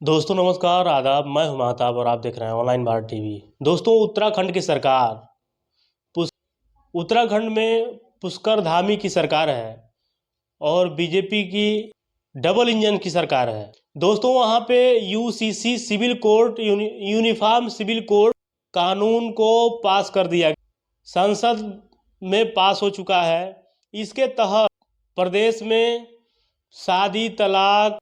दोस्तों नमस्कार आदाब। मैं हूं महताब और आप देख रहे हैं ऑनलाइन भारत टीवी। दोस्तों उत्तराखंड की सरकार उत्तराखंड में पुष्कर धामी की सरकार है और बीजेपी की डबल इंजन की सरकार है। दोस्तों वहां पे UCC civil code uniform civil code कानून को पास कर दिया गया, संसद में पास हो चुका है। इसके तहत प्रदेश में शादी तलाक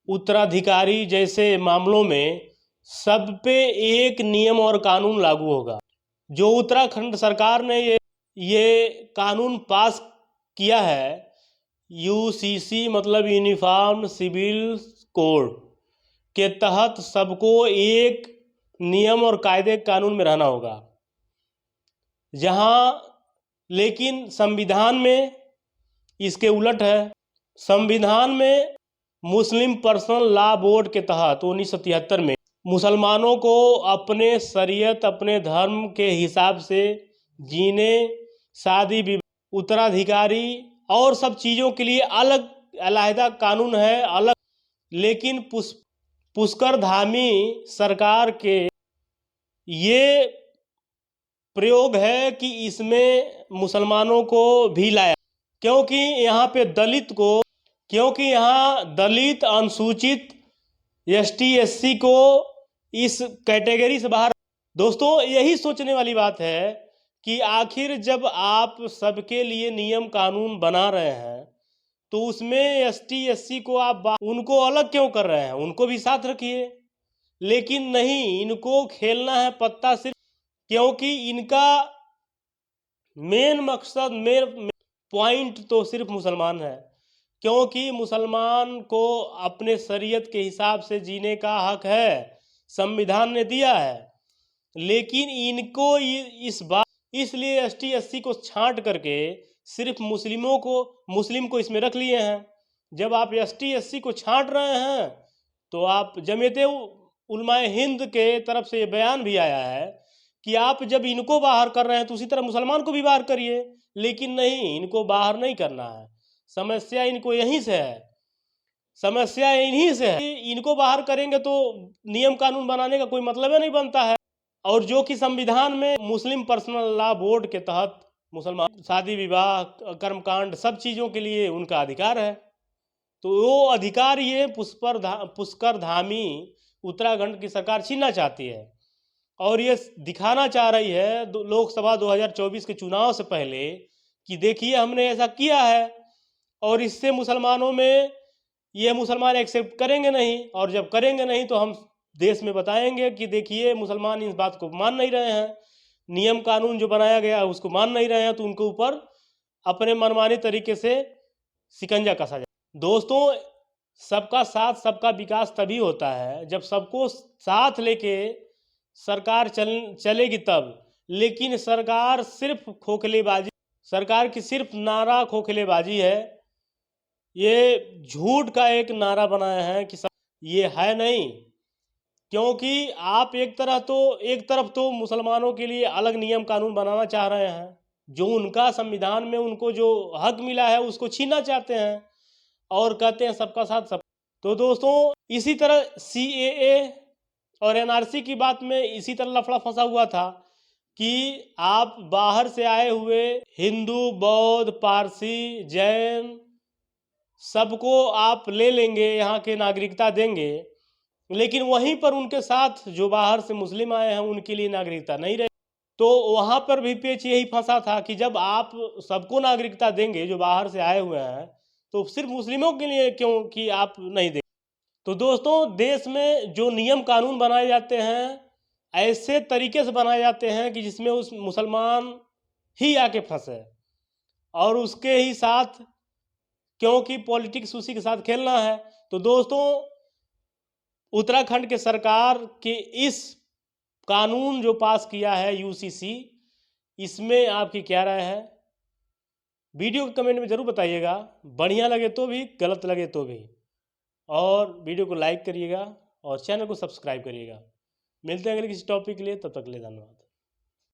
उत्तराधिकारी जैसे मामलों में सब पे एक नियम और कानून लागू होगा। जो उत्तराखंड सरकार ने ये कानून पास किया है, यूसीसी मतलब यूनिफॉर्म सिविल कोड के तहत सबको एक नियम और कायदे कानून में रहना होगा। जहां लेकिन संविधान में इसके उलट है। संविधान में मुस्लिम पर्सनल लॉ बोर्ड के तहत 1973 में मुसलमानों को अपने शरीयत अपने धर्म के हिसाब से जीने, शादी विवाह, उत्तराधिकारी और सब चीज़ों के लिए अलग अलहदा कानून है अलग। लेकिन पुष्कर धामी सरकार के ये प्रयोग है कि इसमें मुसलमानों को भी लाया, क्योंकि यहाँ दलित अनुसूचित एसटी एससी को इस कैटेगरी से बाहर। दोस्तों यही सोचने वाली बात है कि आखिर जब आप सबके लिए नियम कानून बना रहे हैं तो उसमें एसटी एससी को आप उनको अलग क्यों कर रहे हैं? उनको भी साथ रखिए। लेकिन नहीं, इनको खेलना है पत्ता सिर्फ, क्योंकि इनका मेन मकसद मेन पॉइंट तो सिर्फ मुसलमान है। क्योंकि मुसलमान को अपने शरीयत के हिसाब से जीने का हक है, संविधान ने दिया है। लेकिन इनको इस बात इसलिए एसटी एससी को छांट करके सिर्फ मुस्लिम को इसमें रख लिए हैं। जब आप एसटी एससी को छांट रहे हैं तो आप जमीयत उलमाए हिंद के तरफ से ये बयान भी आया है कि आप जब इनको बाहर कर रहे हैं तो उसी तरह मुसलमान को भी बाहर करिए। लेकिन नहीं, इनको बाहर नहीं करना है। समस्या इनको यहीं से है, समस्या इन्हीं से है। इनको बाहर करेंगे तो नियम कानून बनाने का कोई मतलब ही नहीं बनता है। और जो कि संविधान में मुस्लिम पर्सनल लॉ बोर्ड के तहत मुसलमान शादी विवाह कर्मकांड सब चीज़ों के लिए उनका अधिकार है। तो वो अधिकार ये पुष्कर धामी उत्तराखंड की सरकार छीनना चाहती है और ये दिखाना चाह रही है लोकसभा 2024 के चुनाव से पहले कि देखिए हमने ऐसा किया है और इससे मुसलमानों में ये मुसलमान एक्सेप्ट करेंगे नहीं। और जब करेंगे नहीं तो हम देश में बताएंगे कि देखिए मुसलमान इस बात को मान नहीं रहे हैं, नियम कानून जो बनाया गया है उसको मान नहीं रहे हैं, तो उनके ऊपर अपने मनमानी तरीके से शिकंजा कसा जाए। दोस्तों सबका साथ सबका विकास तभी होता है जब सबको साथ लेके सरकार चलेगी तब। लेकिन सरकार सिर्फ खोखलेबाजी, सरकार की सिर्फ नारा खोखलेबाजी है। ये झूठ का एक नारा बनाया है कि ये है नहीं। क्योंकि आप एक तरफ तो मुसलमानों के लिए अलग नियम कानून बनाना चाह रहे हैं, जो उनका संविधान में उनको जो हक मिला है उसको छीनना चाहते हैं और कहते हैं सबका साथ सब। तो दोस्तों इसी तरह सीएए और एनआरसी की बात में इसी तरह लफड़ा फंसा हुआ था कि आप बाहर से आए हुए हिंदू, बौद्ध, पारसी, जैन सबको आप ले लेंगे, यहाँ के नागरिकता देंगे। लेकिन वहीं पर उनके साथ जो बाहर से मुस्लिम आए हैं उनके लिए नागरिकता नहीं रहे। तो वहाँ पर भी पेच यही फंसा था कि जब आप सबको नागरिकता देंगे जो बाहर से आए हुए हैं तो सिर्फ मुस्लिमों के लिए क्यों कि आप नहीं देंगे? तो दोस्तों देश में जो नियम कानून बनाए जाते हैं ऐसे तरीके से बनाए जाते हैं कि जिसमें उस मुसलमान ही आके फंसे और उसके ही साथ, क्योंकि पॉलिटिक्स उसी के साथ खेलना है। तो दोस्तों उत्तराखंड के सरकार के इस कानून जो पास किया है यूसीसी, इसमें आपकी क्या राय है? वीडियो के कमेंट में ज़रूर बताइएगा, बढ़िया लगे तो भी गलत लगे तो भी। और वीडियो को लाइक करिएगा और चैनल को सब्सक्राइब करिएगा। मिलते हैं अगले किसी टॉपिक के लिए, तब तक के लिए धन्यवाद।